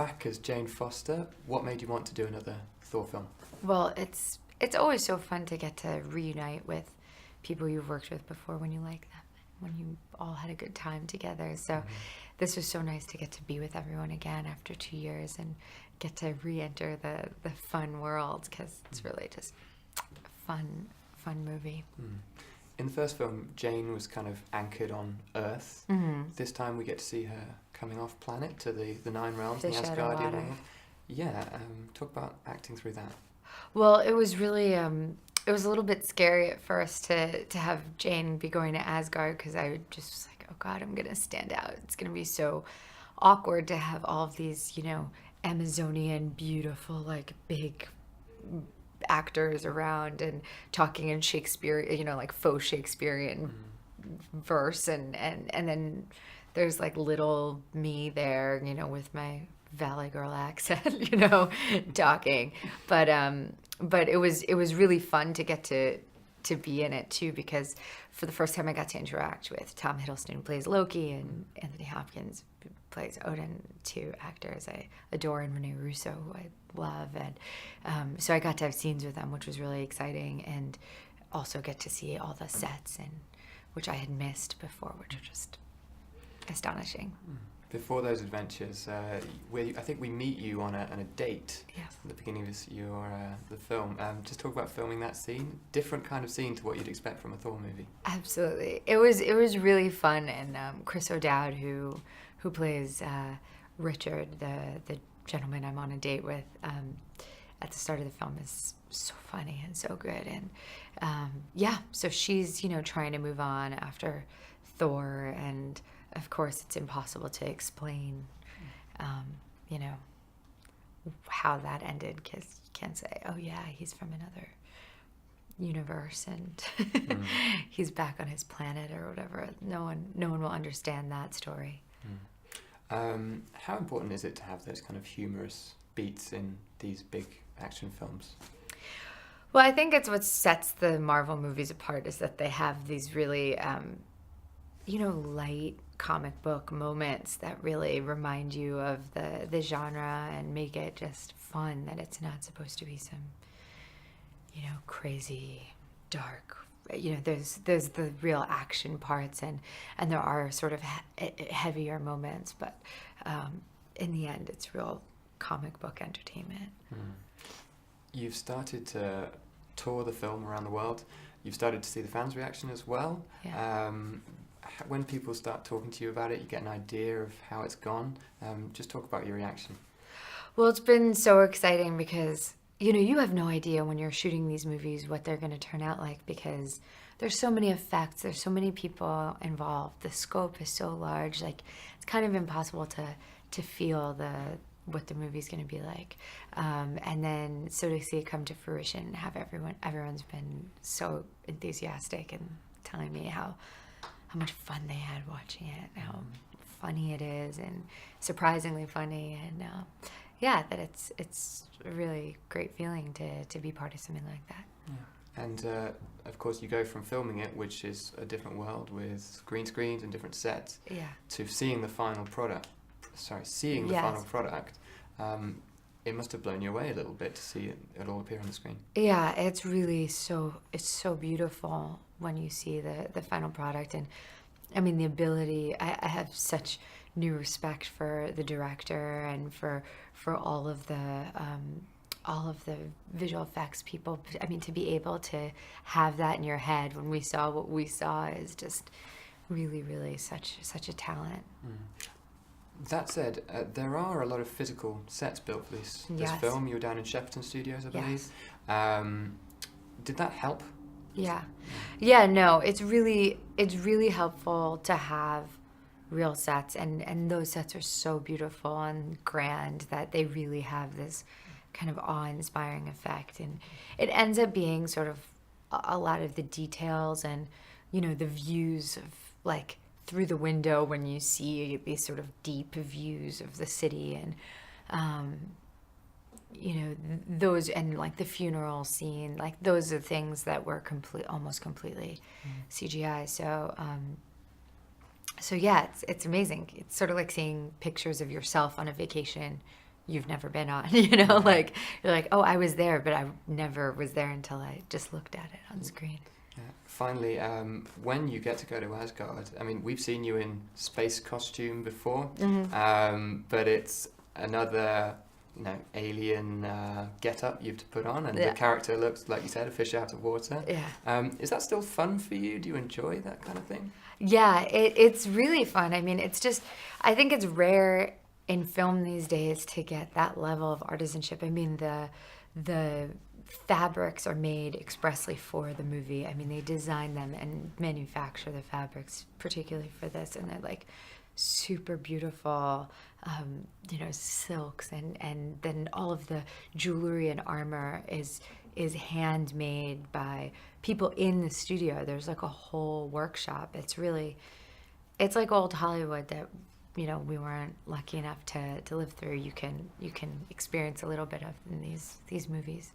back as Jane Foster. What made you want to do another Thor film? Well, it's always so fun to get to reunite with people you've worked with before when you like them, when you all had a good time together. So this was so nice to get to be with everyone again after 2 years and get to re-enter the fun world, because it's really just a fun movie. In the first film, Jane was kind of anchored on Earth. This time we get to see her coming off planet to the Nine Realms, the Asgardian world. Yeah, talk about acting through that. Well, it was really, it was a little bit scary at first to have Jane be going to Asgard, because I just was like, oh God, I'm going to stand out. It's going to be so awkward to have all of these, Amazonian, beautiful, like big actors around and talking in Shakespeare, like faux Shakespearean verse. And then there's like little me there, with my Valley Girl accent, talking. But it was really fun to get to be in it too, because for the first time I got to interact with Tom Hiddleston, who plays Loki, and Anthony Hopkins, who plays Odin, two actors I adore, and Rene Russo, who I love. And so I got to have scenes with them, which was really exciting, and also get to see all the sets, and which I had missed before, which are just astonishing. Before those adventures, I think we meet you on a date. Yes. At the beginning of the film. Just talk about filming that scene. Different kind of scene to what you'd expect from a Thor movie. Absolutely, it was really fun, and Chris O'Dowd, who plays Richard, the gentleman I'm on a date with, at the start of the film, is so funny and so good. And so she's trying to move on after Thor, and of course, it's impossible to explain, how that ended, because you can't say, oh yeah, he's from another universe and he's back on his planet or whatever. No one will understand that story. How important is it to have those kind of humorous beats in these big action films? Well, I think it's what sets the Marvel movies apart, is that they have these really, light comic book moments that really remind you of the genre and make it just fun, that it's not supposed to be some, crazy, dark, there's the real action parts, and there are sort of heavier moments, but in the end, it's real comic book entertainment. You've started to tour the film around the world. You've started to see the fans' reaction as well. Yeah. When people start talking to you about it, you get an idea of how it's gone. Just talk about your reaction. Well, it's been so exciting because, you have no idea when you're shooting these movies what they're going to turn out like, because there's so many effects, there's so many people involved, the scope is so large, like it's kind of impossible to feel what the movie's going to be like. And then so to see it come to fruition and have everyone's been so enthusiastic and telling me how much fun they had watching it, how funny it is, and surprisingly funny, and that it's a really great feeling to be part of something like that. Yeah. And of course, you go from filming it, which is a different world with green screens and different sets, to seeing the final product. Final product. It must have blown you away a little bit to see it all appear on the screen. Yeah, it's really it's so beautiful when you see the final product. And I mean, the ability, I have such new respect for the director and for all of the visual effects people. I mean, to be able to have that in your head when we saw what we saw is just really, really such a talent. That said, there are a lot of physical sets built for this film. You were down in Shepperton Studios, I believe. Yes. Did that help? Yeah, no, it's really helpful to have real sets, and those sets are so beautiful and grand that they really have this kind of awe-inspiring effect, and it ends up being sort of a lot of the details and the views of, like, through the window when you see these sort of deep views of the city, and those, and like the funeral scene, like those are things that were almost completely CGI. So yeah, it's amazing. It's sort of like seeing pictures of yourself on a vacation you've never been on, you know, like you're like, oh, I was there, but I never was there until I just looked at it on screen. Yeah. Finally, when you get to go to Asgard, I mean, we've seen you in space costume before, but it's another, you know, alien get-up you have to put on, and the character looks, like you said, a fish out of water. Yeah. Is that still fun for you? Do you enjoy that kind of thing? Yeah, it's really fun. I mean, it's just, I think it's rare in film these days to get that level of artisanship. I mean, the fabrics are made expressly for the movie. I mean, they design them and manufacture the fabrics particularly for this, and they're like super beautiful, you know, silks, and then all of the jewelry and armor is handmade by people in the studio. There's like a whole workshop. It's like old Hollywood that, you know, we weren't lucky enough to live through. You can experience a little bit of in these movies.